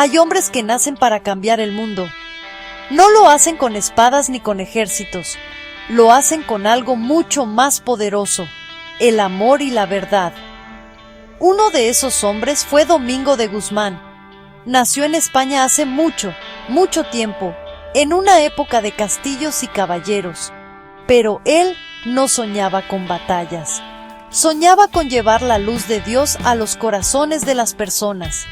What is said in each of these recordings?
Hay hombres que nacen para cambiar el mundo. No lo hacen con espadas ni con ejércitos. Lo hacen con algo mucho más poderoso: el amor y la verdad. Uno de esos hombres fue Domingo de Guzmán. Nació en España hace mucho, mucho tiempo, en una época de castillos y caballeros. Pero él no soñaba con batallas. Soñaba con llevar la luz de Dios a los corazones de las personas.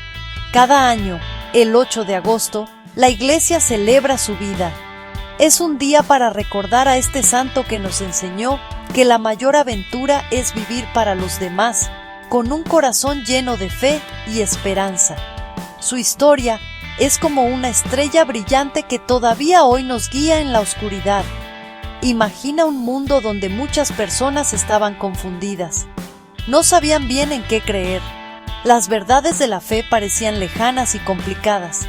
Cada año, el 8 de agosto, la Iglesia celebra su vida. Es un día para recordar a este santo que nos enseñó que la mayor aventura es vivir para los demás, con un corazón lleno de fe y esperanza. Su historia es como una estrella brillante que todavía hoy nos guía en la oscuridad. Imagina un mundo donde muchas personas estaban confundidas. No sabían bien en qué creer. Las verdades de la fe parecían lejanas y complicadas.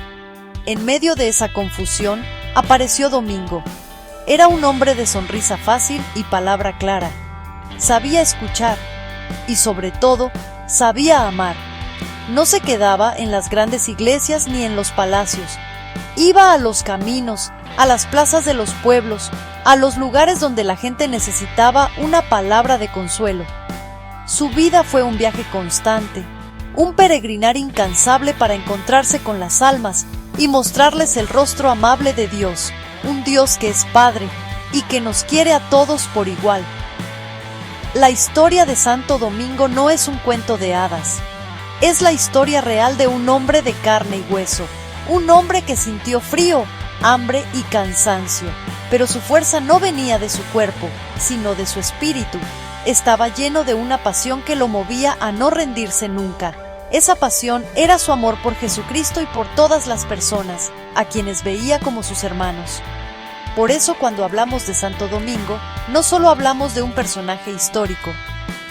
En medio de esa confusión, apareció Domingo. Era un hombre de sonrisa fácil y palabra clara. Sabía escuchar y, sobre todo, sabía amar. No se quedaba en las grandes iglesias ni en los palacios. Iba a los caminos, a las plazas de los pueblos, a los lugares donde la gente necesitaba una palabra de consuelo. Su vida fue un viaje constante, un peregrinar incansable para encontrarse con las almas y mostrarles el rostro amable de Dios, un Dios que es Padre y que nos quiere a todos por igual. La historia de Santo Domingo no es un cuento de hadas. Es la historia real de un hombre de carne y hueso, un hombre que sintió frío, hambre y cansancio, pero su fuerza no venía de su cuerpo, sino de su espíritu. Estaba lleno de una pasión que lo movía a no rendirse nunca. Esa pasión era su amor por Jesucristo y por todas las personas, a quienes veía como sus hermanos. Por eso, cuando hablamos de Santo Domingo, no solo hablamos de un personaje histórico,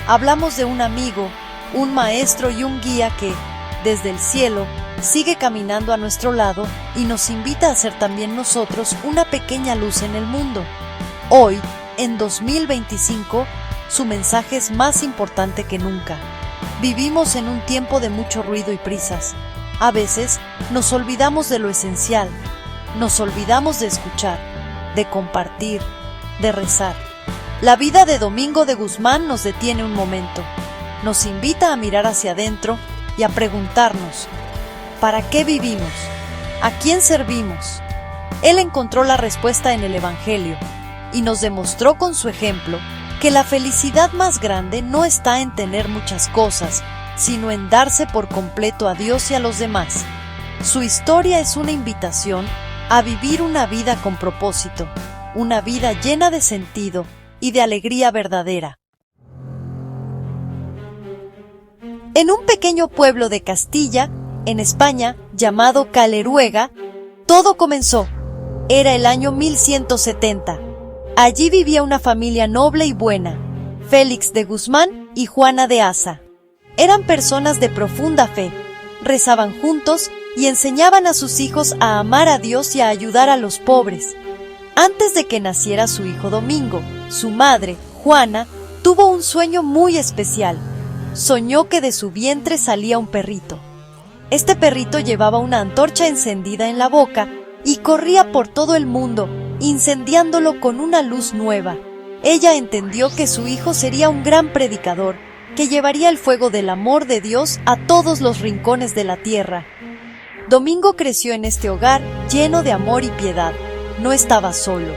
hablamos de un amigo, un maestro y un guía que, desde el cielo, sigue caminando a nuestro lado y nos invita a ser también nosotros una pequeña luz en el mundo. Hoy, en 2025, su mensaje es más importante que nunca. Vivimos en un tiempo de mucho ruido y prisas. A veces nos olvidamos de lo esencial, nos olvidamos de escuchar, de compartir, de rezar. La vida de Domingo de Guzmán nos detiene un momento, nos invita a mirar hacia adentro y a preguntarnos: ¿para qué vivimos? ¿A quién servimos? Él encontró la respuesta en el Evangelio y nos demostró con su ejemplo que la felicidad más grande no está en tener muchas cosas, sino en darse por completo a Dios y a los demás. Su historia es una invitación a vivir una vida con propósito, una vida llena de sentido y de alegría verdadera. En un pequeño pueblo de Castilla, en España, llamado Caleruega, todo comenzó. Era el año 1170. Allí vivía una familia noble y buena, Félix de Guzmán y Juana de Asa. Eran personas de profunda fe, rezaban juntos y enseñaban a sus hijos a amar a Dios y a ayudar a los pobres. Antes de que naciera su hijo Domingo, su madre, Juana, tuvo un sueño muy especial. Soñó que de su vientre salía un perrito. Este perrito llevaba una antorcha encendida en la boca y corría por todo el mundo, incendiándolo con una luz nueva. Ella entendió que su hijo sería un gran predicador, que llevaría el fuego del amor de Dios a todos los rincones de la tierra. Domingo creció en este hogar lleno de amor y piedad. No estaba solo.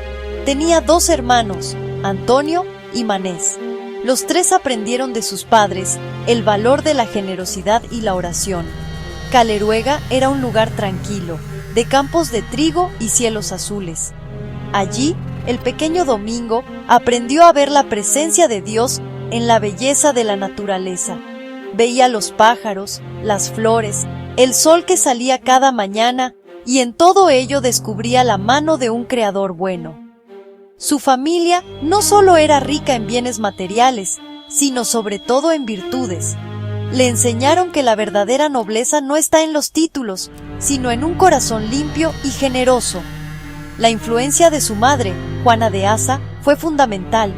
Tenía 2 hermanos, Antonio y Manés. Los 3 aprendieron de sus padres el valor de la generosidad y la oración. Caleruega era un lugar tranquilo, de campos de trigo y cielos azules. Allí, el pequeño Domingo aprendió a ver la presencia de Dios en la belleza de la naturaleza. Veía los pájaros, las flores, el sol que salía cada mañana, y en todo ello descubría la mano de un creador bueno. Su familia no solo era rica en bienes materiales, sino sobre todo en virtudes. Le enseñaron que la verdadera nobleza no está en los títulos, sino en un corazón limpio y generoso. La influencia de su madre, Juana de Asa, fue fundamental.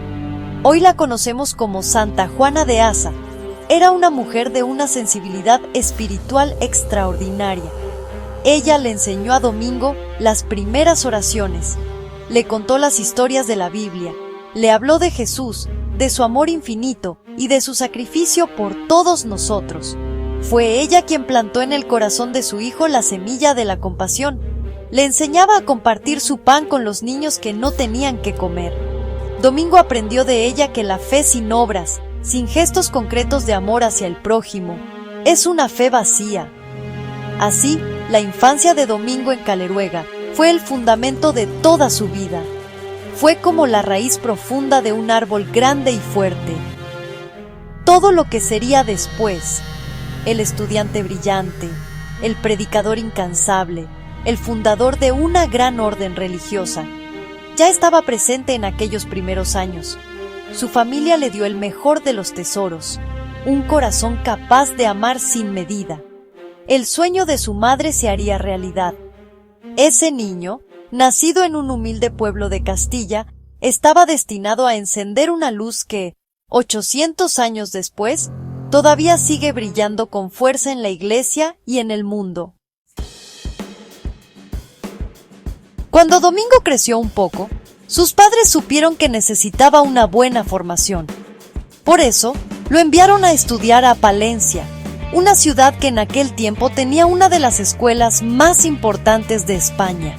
Hoy la conocemos como Santa Juana de Asa. Era una mujer de una sensibilidad espiritual extraordinaria. ella le enseñó a Domingo las primeras oraciones, le contó las historias de la Biblia, le habló de Jesús, de su amor infinito y de su sacrificio por todos nosotros. Fue ella quien plantó en el corazón de su hijo la semilla de la compasión. Le enseñaba a compartir su pan con los niños que no tenían que comer. Domingo aprendió de ella que la fe sin obras, sin gestos concretos de amor hacia el prójimo, es una fe vacía. Así, la infancia de Domingo en Caleruega fue el fundamento de toda su vida. Fue como la raíz profunda de un árbol grande y fuerte. Todo lo que sería después, el estudiante brillante, el predicador incansable, el fundador de una gran orden religiosa, ya estaba presente en aquellos primeros años. Su familia le dio el mejor de los tesoros, un corazón capaz de amar sin medida. El sueño de su madre se haría realidad. Ese niño, nacido en un humilde pueblo de Castilla, estaba destinado a encender una luz que, 800 años después, todavía sigue brillando con fuerza en la iglesia y en el mundo. Cuando Domingo creció un poco, sus padres supieron que necesitaba una buena formación. Por eso, lo enviaron a estudiar a Palencia, una ciudad que en aquel tiempo tenía una de las escuelas más importantes de España.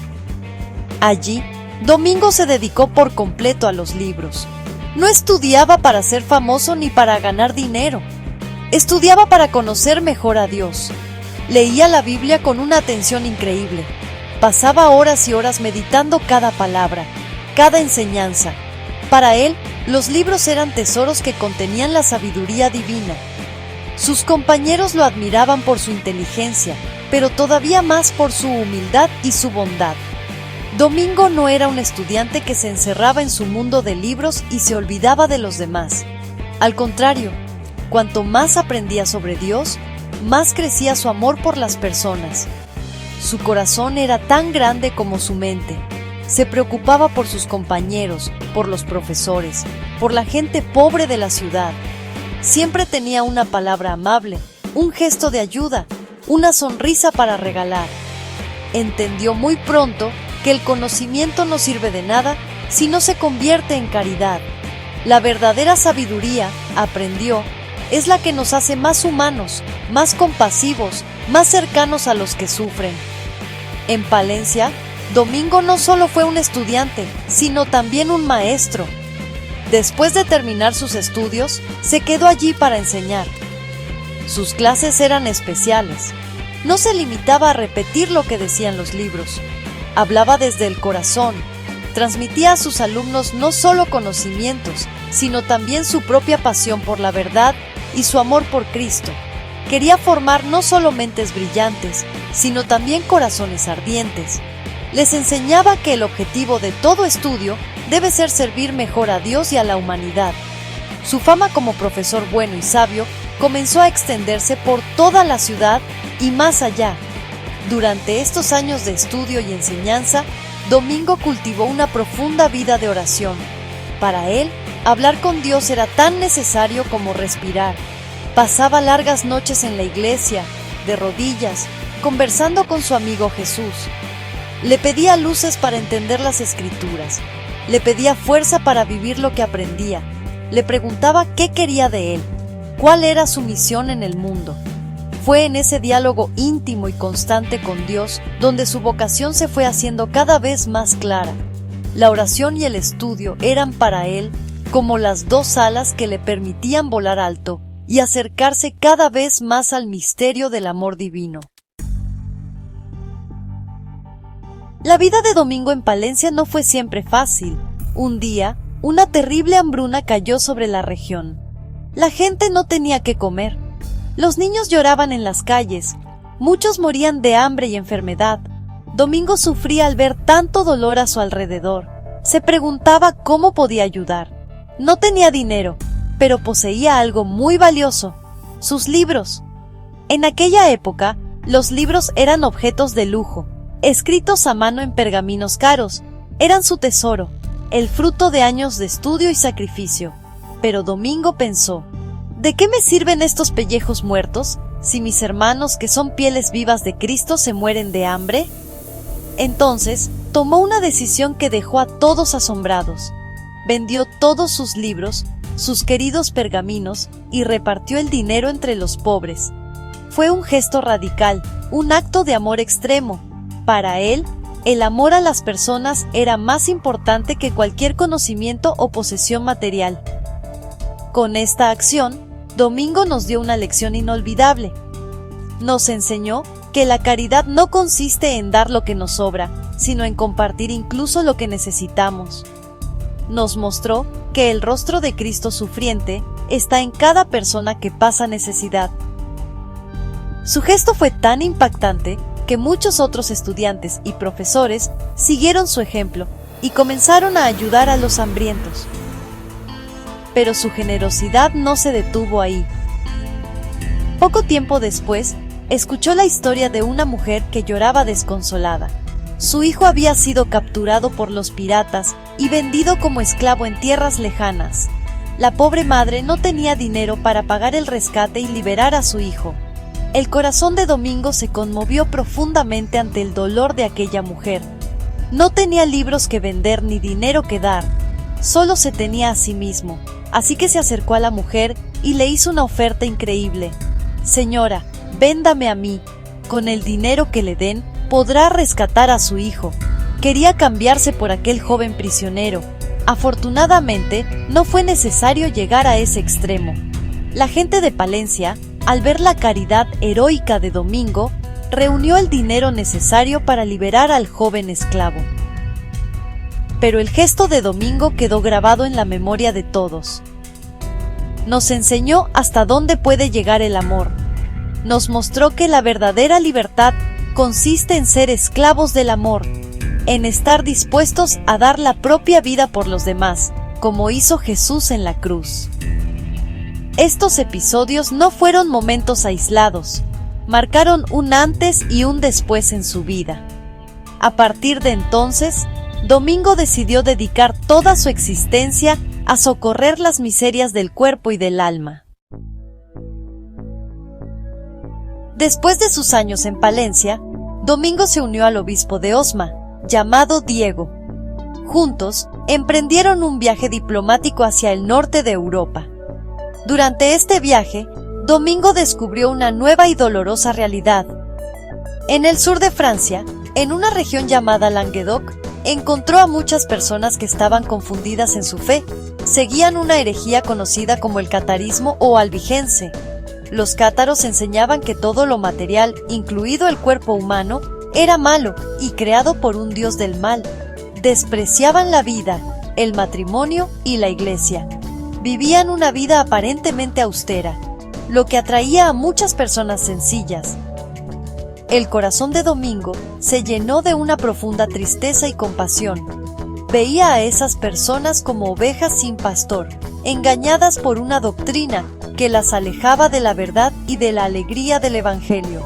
Allí, Domingo se dedicó por completo a los libros. No estudiaba para ser famoso ni para ganar dinero. Estudiaba para conocer mejor a Dios. Leía la Biblia con una atención increíble. Pasaba horas y horas meditando cada palabra, cada enseñanza. Para él, los libros eran tesoros que contenían la sabiduría divina. Sus compañeros lo admiraban por su inteligencia, pero todavía más por su humildad y su bondad. Domingo no era un estudiante que se encerraba en su mundo de libros y se olvidaba de los demás. Al contrario, cuanto más aprendía sobre Dios, más crecía su amor por las personas. Su corazón era tan grande como su mente. Se preocupaba por sus compañeros, por los profesores, por la gente pobre de la ciudad. Siempre tenía una palabra amable, un gesto de ayuda, una sonrisa para regalar. Entendió muy pronto que el conocimiento no sirve de nada si no se convierte en caridad. La verdadera sabiduría, aprendió, es la que nos hace más humanos, más compasivos, más cercanos a los que sufren. En Palencia, Domingo no solo fue un estudiante, sino también un maestro. Después de terminar sus estudios, se quedó allí para enseñar. Sus clases eran especiales. No se limitaba a repetir lo que decían los libros. Hablaba desde el corazón. Transmitía a sus alumnos no solo conocimientos, sino también su propia pasión por la verdad y su amor por Cristo. Quería formar no solo mentes brillantes, sino también corazones ardientes. Les enseñaba que el objetivo de todo estudio debe ser servir mejor a Dios y a la humanidad. Su fama como profesor bueno y sabio comenzó a extenderse por toda la ciudad y más allá. Durante estos años de estudio y enseñanza, Domingo cultivó una profunda vida de oración. Para él, hablar con Dios era tan necesario como respirar. Pasaba largas noches en la iglesia, de rodillas, conversando con su amigo Jesús. Le pedía luces para entender las Escrituras. Le pedía fuerza para vivir lo que aprendía. Le preguntaba qué quería de él, cuál era su misión en el mundo. Fue en ese diálogo íntimo y constante con Dios donde su vocación se fue haciendo cada vez más clara. La oración y el estudio eran para él como las dos alas que le permitían volar alto y acercarse cada vez más al misterio del amor divino. La vida de Domingo en Palencia no fue siempre fácil. Un día, una terrible hambruna cayó sobre la región. La gente no tenía qué comer. Los niños lloraban en las calles. Muchos morían de hambre y enfermedad. Domingo sufría al ver tanto dolor a su alrededor. Se preguntaba cómo podía ayudar. No tenía dinero, pero poseía algo muy valioso: sus libros. En aquella época, los libros eran objetos de lujo, escritos a mano en pergaminos caros. Eran su tesoro, el fruto de años de estudio y sacrificio. Pero Domingo pensó: ¿de qué me sirven estos pellejos muertos si mis hermanos, que son pieles vivas de Cristo, se mueren de hambre? Entonces tomó una decisión que dejó a todos asombrados. Vendió todos sus libros, sus queridos pergaminos, y repartió el dinero entre los pobres. Fue un gesto radical, un acto de amor extremo. Para él, el amor a las personas era más importante que cualquier conocimiento o posesión material. Con esta acción, Domingo nos dio una lección inolvidable. Nos enseñó que la caridad no consiste en dar lo que nos sobra, sino en compartir incluso lo que necesitamos. Nos mostró que el rostro de Cristo sufriente está en cada persona que pasa necesidad. Su gesto fue tan impactante que muchos otros estudiantes y profesores siguieron su ejemplo y comenzaron a ayudar a los hambrientos. Pero su generosidad no se detuvo ahí. Poco tiempo después, escuchó la historia de una mujer que lloraba desconsolada. Su hijo había sido capturado por los piratas y vendido como esclavo en tierras lejanas. La pobre madre no tenía dinero para pagar el rescate y liberar a su hijo. El corazón de Domingo se conmovió profundamente ante el dolor de aquella mujer. No tenía libros que vender ni dinero que dar, solo se tenía a sí mismo, así que se acercó a la mujer y le hizo una oferta increíble. «Señora, véndame a mí. Con el dinero que le den, podrá rescatar a su hijo». Quería cambiarse por aquel joven prisionero. Afortunadamente, no fue necesario llegar a ese extremo. La gente de Palencia, al ver la caridad heroica de Domingo, reunió el dinero necesario para liberar al joven esclavo. Pero el gesto de Domingo quedó grabado en la memoria de todos. Nos enseñó hasta dónde puede llegar el amor. Nos mostró que la verdadera libertad consiste en ser esclavos del amor, en estar dispuestos a dar la propia vida por los demás, como hizo Jesús en la cruz. Estos episodios no fueron momentos aislados, marcaron un antes y un después en su vida. A partir de entonces, Domingo decidió dedicar toda su existencia a socorrer las miserias del cuerpo y del alma. Después de sus años en Palencia, Domingo se unió al obispo de Osma, llamado Diego. Juntos, emprendieron un viaje diplomático hacia el norte de Europa. Durante este viaje, Domingo descubrió una nueva y dolorosa realidad. En el sur de Francia, en una región llamada Languedoc, encontró a muchas personas que estaban confundidas en su fe. Seguían una herejía conocida como el catarismo o albigense. Los cátaros enseñaban que todo lo material, incluido el cuerpo humano, era malo y creado por un dios del mal. Despreciaban la vida, el matrimonio y la iglesia. Vivían una vida aparentemente austera, lo que atraía a muchas personas sencillas. El corazón de Domingo se llenó de una profunda tristeza y compasión. Veía a esas personas como ovejas sin pastor, engañadas por una doctrina que las alejaba de la verdad y de la alegría del Evangelio.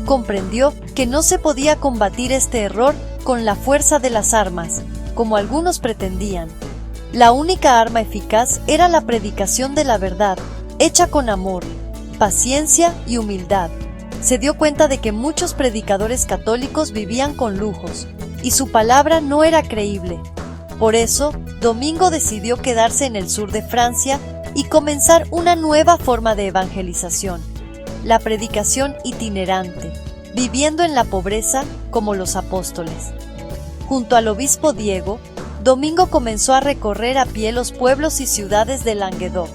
Comprendió que no se podía combatir este error con la fuerza de las armas, como algunos pretendían. La única arma eficaz era la predicación de la verdad, hecha con amor, paciencia y humildad. Se dio cuenta de que muchos predicadores católicos vivían con lujos, y su palabra no era creíble. Por eso, Domingo decidió quedarse en el sur de Francia y comenzar una nueva forma de evangelización, la predicación itinerante, viviendo en la pobreza como los apóstoles. Junto al obispo Diego, Domingo comenzó a recorrer a pie los pueblos y ciudades de Languedoc.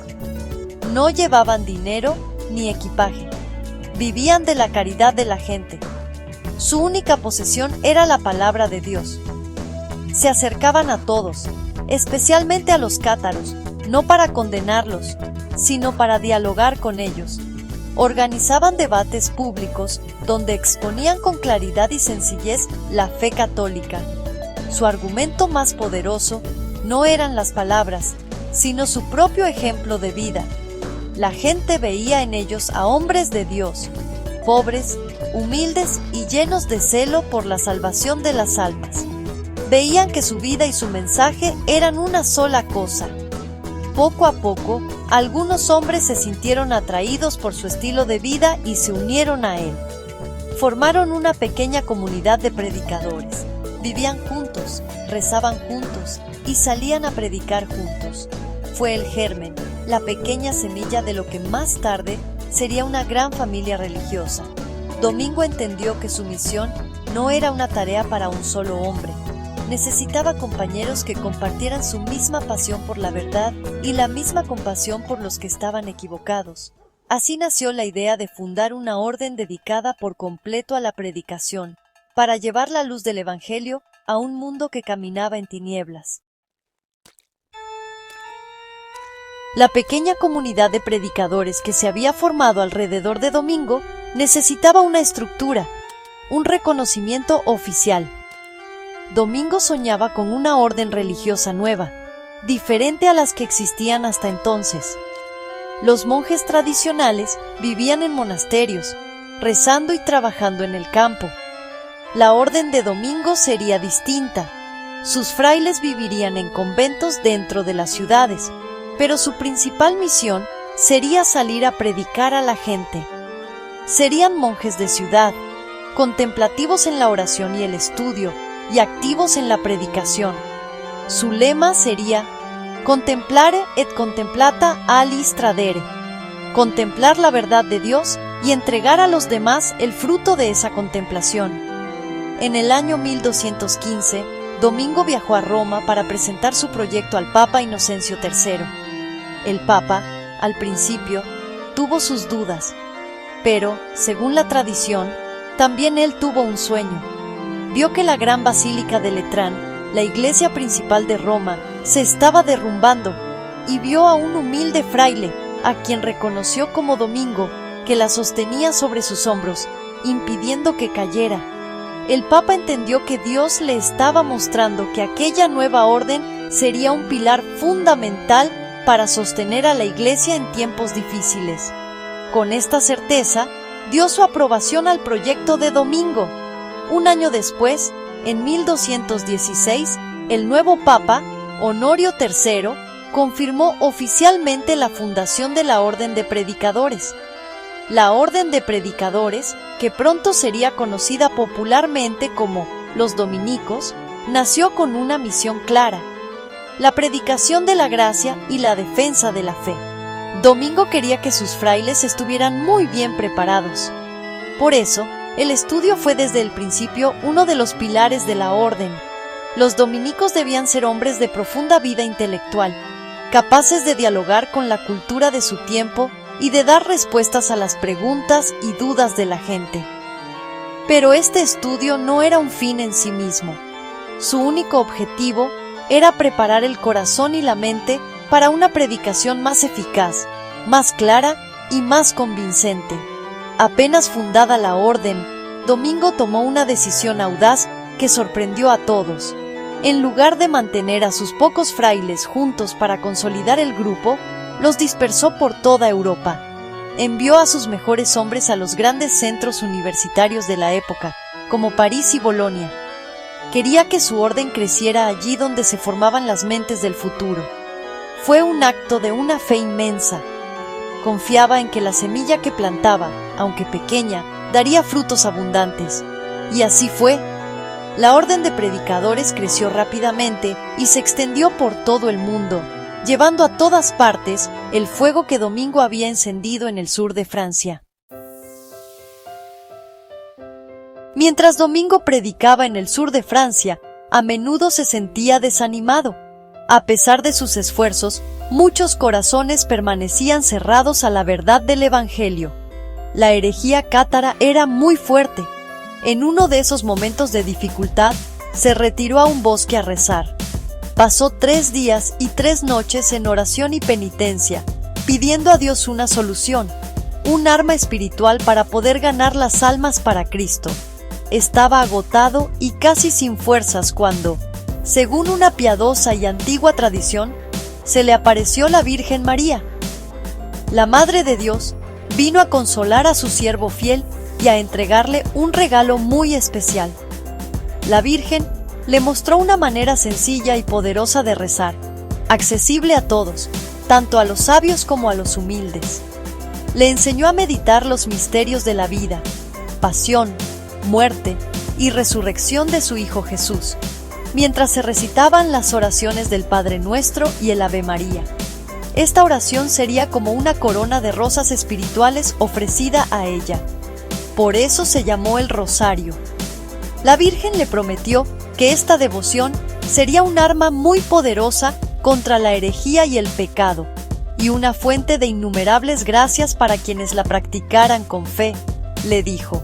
No llevaban dinero ni equipaje. Vivían de la caridad de la gente. Su única posesión era la palabra de Dios. Se acercaban a todos, especialmente a los cátaros, no para condenarlos, sino para dialogar con ellos. Organizaban debates públicos donde exponían con claridad y sencillez la fe católica. Su argumento más poderoso no eran las palabras, sino su propio ejemplo de vida. La gente veía en ellos a hombres de Dios, pobres, humildes y llenos de celo por la salvación de las almas. Veían que su vida y su mensaje eran una sola cosa. Poco a poco, algunos hombres se sintieron atraídos por su estilo de vida y se unieron a él. Formaron una pequeña comunidad de predicadores. Vivían juntos, rezaban juntos y salían a predicar juntos. Fue el germen, la pequeña semilla de lo que más tarde sería una gran familia religiosa. Domingo entendió que su misión no era una tarea para un solo hombre. Necesitaba compañeros que compartieran su misma pasión por la verdad y la misma compasión por los que estaban equivocados. Así nació la idea de fundar una orden dedicada por completo a la predicación, para llevar la luz del Evangelio a un mundo que caminaba en tinieblas. La pequeña comunidad de predicadores que se había formado alrededor de Domingo necesitaba una estructura, un reconocimiento oficial. Domingo soñaba con una orden religiosa nueva, diferente a las que existían hasta entonces. Los monjes tradicionales vivían en monasterios, rezando y trabajando en el campo. La orden de Domingo sería distinta. Sus frailes vivirían en conventos dentro de las ciudades, pero su principal misión sería salir a predicar a la gente. Serían monjes de ciudad, contemplativos en la oración y el estudio, y activos en la predicación. Su lema sería Contemplare et contemplata alis tradere, contemplar la verdad de Dios y entregar a los demás el fruto de esa contemplación. En el año 1215, Domingo viajó a Roma para presentar su proyecto al Papa Inocencio III. El Papa, al principio, tuvo sus dudas, pero, según la tradición, también él tuvo un sueño. Vio que la gran basílica de Letrán, la iglesia principal de Roma, se estaba derrumbando y vio a un humilde fraile, a quien reconoció como Domingo, que la sostenía sobre sus hombros, impidiendo que cayera. El Papa entendió que Dios le estaba mostrando que aquella nueva orden sería un pilar fundamental para sostener a la iglesia en tiempos difíciles. Con esta certeza, dio su aprobación al proyecto de Domingo. Un año después, en 1216, el nuevo Papa, Honorio III, confirmó oficialmente la fundación de la Orden de Predicadores. La Orden de Predicadores, que pronto sería conocida popularmente como los Dominicos, nació con una misión clara: la predicación de la gracia y la defensa de la fe. Domingo quería que sus frailes estuvieran muy bien preparados. Por eso, el estudio fue desde el principio uno de los pilares de la orden. Los dominicos debían ser hombres de profunda vida intelectual, capaces de dialogar con la cultura de su tiempo y de dar respuestas a las preguntas y dudas de la gente. Pero este estudio no era un fin en sí mismo. Su único objetivo era preparar el corazón y la mente para una predicación más eficaz, más clara y más convincente. Apenas fundada la orden, Domingo tomó una decisión audaz que sorprendió a todos. En lugar de mantener a sus pocos frailes juntos para consolidar el grupo, los dispersó por toda Europa. Envió a sus mejores hombres a los grandes centros universitarios de la época, como París y Bolonia. Quería que su orden creciera allí donde se formaban las mentes del futuro. Fue un acto de una fe inmensa. Confiaba en que la semilla que plantaba, aunque pequeña, daría frutos abundantes. Y así fue. La orden de predicadores creció rápidamente y se extendió por todo el mundo, llevando a todas partes el fuego que Domingo había encendido en el sur de Francia. Mientras Domingo predicaba en el sur de Francia, a menudo se sentía desanimado. A pesar de sus esfuerzos, muchos corazones permanecían cerrados a la verdad del Evangelio. La herejía cátara era muy fuerte. En uno de esos momentos de dificultad, se retiró a un bosque a rezar. Pasó 3 días y 3 noches en oración y penitencia, pidiendo a Dios una solución, un arma espiritual para poder ganar las almas para Cristo. Estaba agotado y casi sin fuerzas cuando, según una piadosa y antigua tradición, se le apareció la Virgen María. La Madre de Dios vino a consolar a su siervo fiel y a entregarle un regalo muy especial. La Virgen le mostró una manera sencilla y poderosa de rezar, accesible a todos, tanto a los sabios como a los humildes. Le enseñó a meditar los misterios de la vida, pasión, muerte y resurrección de su Hijo Jesús, mientras se recitaban las oraciones del Padre Nuestro y el Ave María. Esta oración sería como una corona de rosas espirituales ofrecida a ella. Por eso se llamó el Rosario. La Virgen le prometió que esta devoción sería un arma muy poderosa contra la herejía y el pecado, y una fuente de innumerables gracias para quienes la practicaran con fe. Le dijo: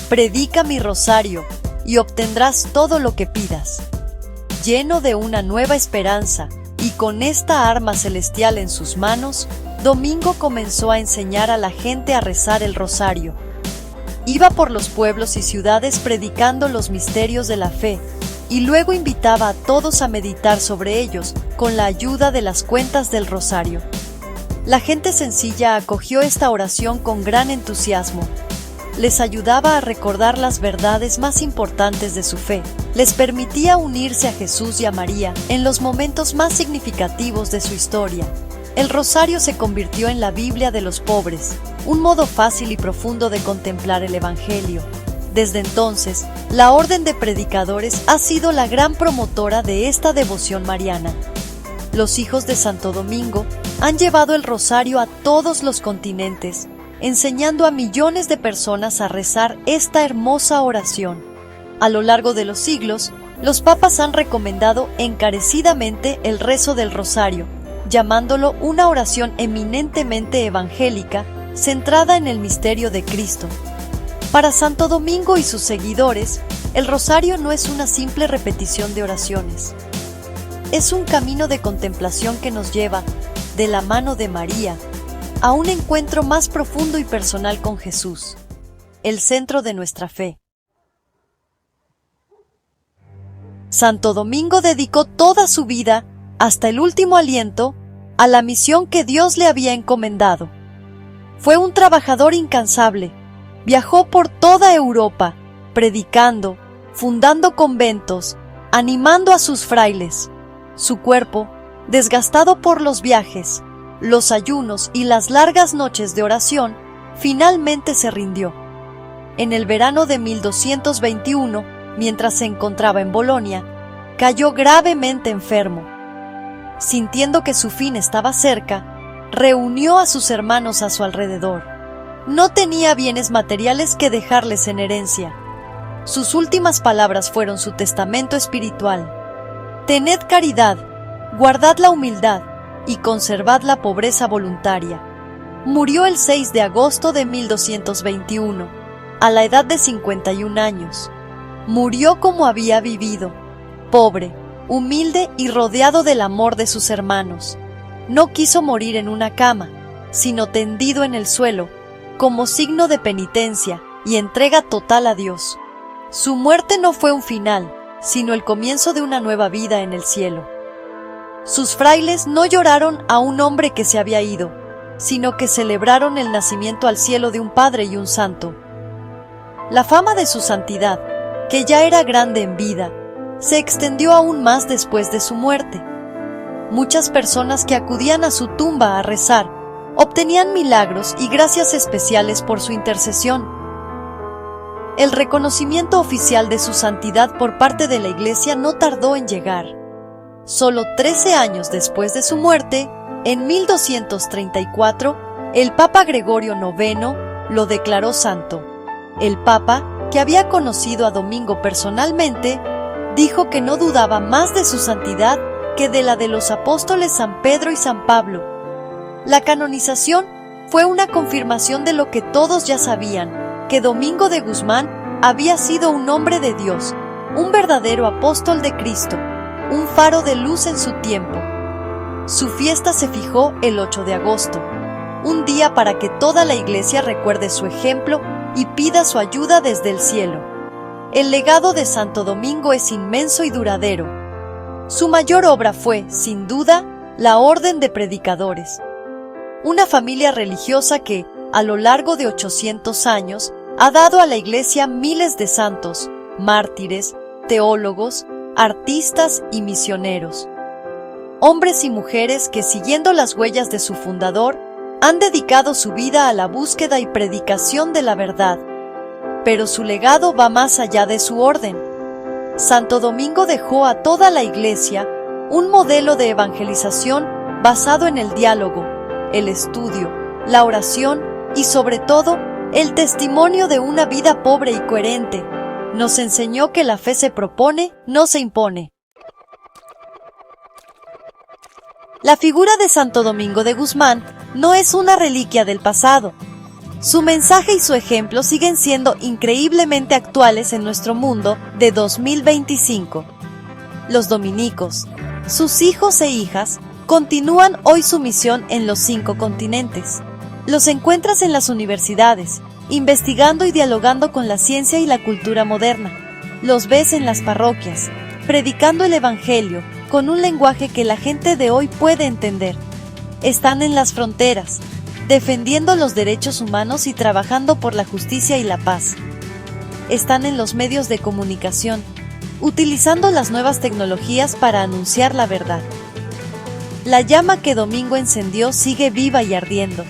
«Predica mi rosario y obtendrás todo lo que pidas». Lleno de una nueva esperanza y con esta arma celestial en sus manos, Domingo comenzó a enseñar a la gente a rezar el rosario. Iba por los pueblos y ciudades predicando los misterios de la fe, y luego invitaba a todos a meditar sobre ellos con la ayuda de las cuentas del rosario. La gente sencilla acogió esta oración con gran entusiasmo. Les ayudaba a recordar las verdades más importantes de su fe. Les permitía unirse a Jesús y a María en los momentos más significativos de su historia. El rosario se convirtió en la Biblia de los pobres, un modo fácil y profundo de contemplar el Evangelio. Desde entonces, la Orden de Predicadores ha sido la gran promotora de esta devoción mariana. Los hijos de Santo Domingo han llevado el rosario a todos los continentes, enseñando a millones de personas a rezar esta hermosa oración. A lo largo de los siglos, los papas han recomendado encarecidamente el rezo del rosario, llamándolo una oración eminentemente evangélica, centrada en el misterio de Cristo. Para Santo Domingo y sus seguidores, el rosario no es una simple repetición de oraciones. Es un camino de contemplación que nos lleva, de la mano de María, a un encuentro más profundo y personal con Jesús, el centro de nuestra fe. Santo Domingo dedicó toda su vida, hasta el último aliento, a la misión que Dios le había encomendado. Fue un trabajador incansable. Viajó por toda Europa, predicando, fundando conventos, animando a sus frailes. Su cuerpo, desgastado por los viajes, los ayunos y las largas noches de oración, finalmente se rindió. En el verano de 1221, mientras se encontraba en Bolonia, cayó gravemente enfermo. Sintiendo que su fin estaba cerca, reunió a sus hermanos a su alrededor. No tenía bienes materiales que dejarles en herencia. Sus últimas palabras fueron su testamento espiritual: «Tened caridad, guardad la humildad y conservad la pobreza voluntaria». Murió el 6 de agosto de 1221, a la edad de 51 años. Murió como había vivido, pobre, humilde y rodeado del amor de sus hermanos. No quiso morir en una cama, sino tendido en el suelo, como signo de penitencia y entrega total a Dios. Su muerte no fue un final, sino el comienzo de una nueva vida en el cielo. Sus frailes no lloraron a un hombre que se había ido, sino que celebraron el nacimiento al cielo de un padre y un santo. La fama de su santidad, que ya era grande en vida, se extendió aún más después de su muerte. Muchas personas que acudían a su tumba a rezar obtenían milagros y gracias especiales por su intercesión. El reconocimiento oficial de su santidad por parte de la Iglesia no tardó en llegar. Solo 13 años después de su muerte, en 1234, el Papa Gregorio IX lo declaró santo. El Papa, que había conocido a Domingo personalmente, dijo que no dudaba más de su santidad que de la de los apóstoles San Pedro y San Pablo. La canonización fue una confirmación de lo que todos ya sabían, que Domingo de Guzmán había sido un hombre de Dios, un verdadero apóstol de Cristo, un faro de luz en su tiempo. Su fiesta se fijó el 8 de agosto, un día para que toda la Iglesia recuerde su ejemplo y pida su ayuda desde el cielo. El legado de Santo Domingo es inmenso y duradero. Su mayor obra fue, sin duda, la Orden de Predicadores, una familia religiosa que, a lo largo de 800 años, ha dado a la Iglesia miles de santos, mártires, teólogos, artistas y misioneros. hombres y mujeres que, siguiendo las huellas de su fundador, han dedicado su vida a la búsqueda y predicación de la verdad. Pero su legado va más allá de su orden. Santo Domingo dejó a toda la Iglesia un modelo de evangelización basado en el diálogo, el estudio, la oración y, sobre todo, el testimonio de una vida pobre y coherente. Nos enseñó que la fe se propone, no se impone. La figura de Santo Domingo de Guzmán no es una reliquia del pasado. Su mensaje y su ejemplo siguen siendo increíblemente actuales en nuestro mundo de 2025. Los dominicos, sus hijos e hijas, continúan hoy su misión en los 5 continentes. Los encuentras en las universidades, investigando y dialogando con la ciencia y la cultura moderna. Los ves en las parroquias, predicando el Evangelio con un lenguaje que la gente de hoy puede entender. Están en las fronteras, defendiendo los derechos humanos y trabajando por la justicia y la paz. Están en los medios de comunicación, utilizando las nuevas tecnologías para anunciar la verdad. La llama que Domingo encendió sigue viva y ardiendo.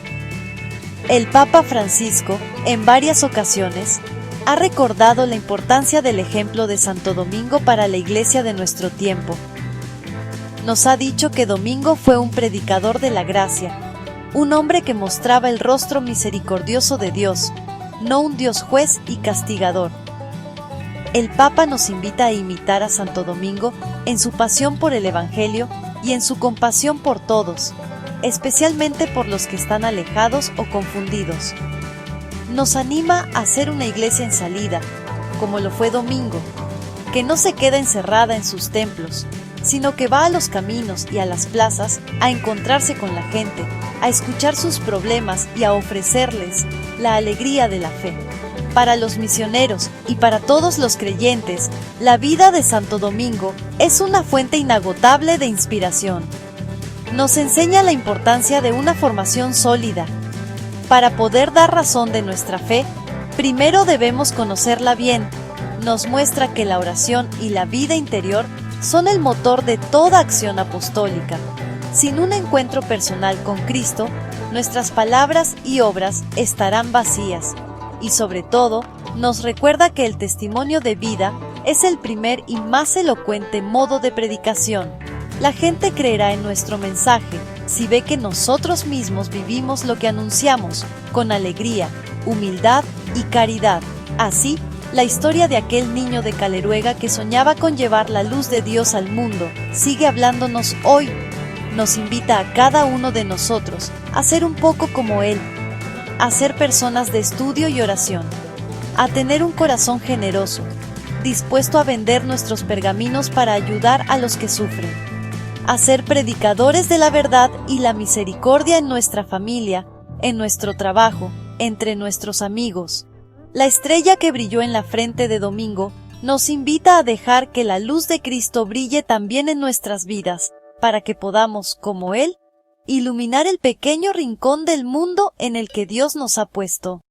El Papa Francisco, en varias ocasiones, ha recordado la importancia del ejemplo de Santo Domingo para la Iglesia de nuestro tiempo. Nos ha dicho que Domingo fue un predicador de la gracia, un hombre que mostraba el rostro misericordioso de Dios, no un Dios juez y castigador. El Papa nos invita a imitar a Santo Domingo en su pasión por el Evangelio y en su compasión por todos, especialmente por los que están alejados o confundidos. Nos anima a ser una iglesia en salida, como lo fue Domingo, que no se queda encerrada en sus templos, sino que va a los caminos y a las plazas a encontrarse con la gente, a escuchar sus problemas y a ofrecerles la alegría de la fe. Para los misioneros y para todos los creyentes, la vida de Santo Domingo es una fuente inagotable de inspiración. Nos enseña la importancia de una formación sólida. Para poder dar razón de nuestra fe, primero debemos conocerla bien. Nos muestra que la oración y la vida interior son el motor de toda acción apostólica. Sin un encuentro personal con Cristo, nuestras palabras y obras estarán vacías. Y sobre todo, nos recuerda que el testimonio de vida es el primer y más elocuente modo de predicación. La gente creerá en nuestro mensaje si ve que nosotros mismos vivimos lo que anunciamos, con alegría, humildad y caridad. Así, la historia de aquel niño de Caleruega que soñaba con llevar la luz de Dios al mundo sigue hablándonos hoy. Nos invita a cada uno de nosotros a ser un poco como él, a ser personas de estudio y oración, a tener un corazón generoso, dispuesto a vender nuestros pergaminos para ayudar a los que sufren, a ser predicadores de la verdad y la misericordia en nuestra familia, en nuestro trabajo, entre nuestros amigos. La estrella que brilló en la frente de Domingo nos invita a dejar que la luz de Cristo brille también en nuestras vidas, para que podamos, como Él, iluminar el pequeño rincón del mundo en el que Dios nos ha puesto.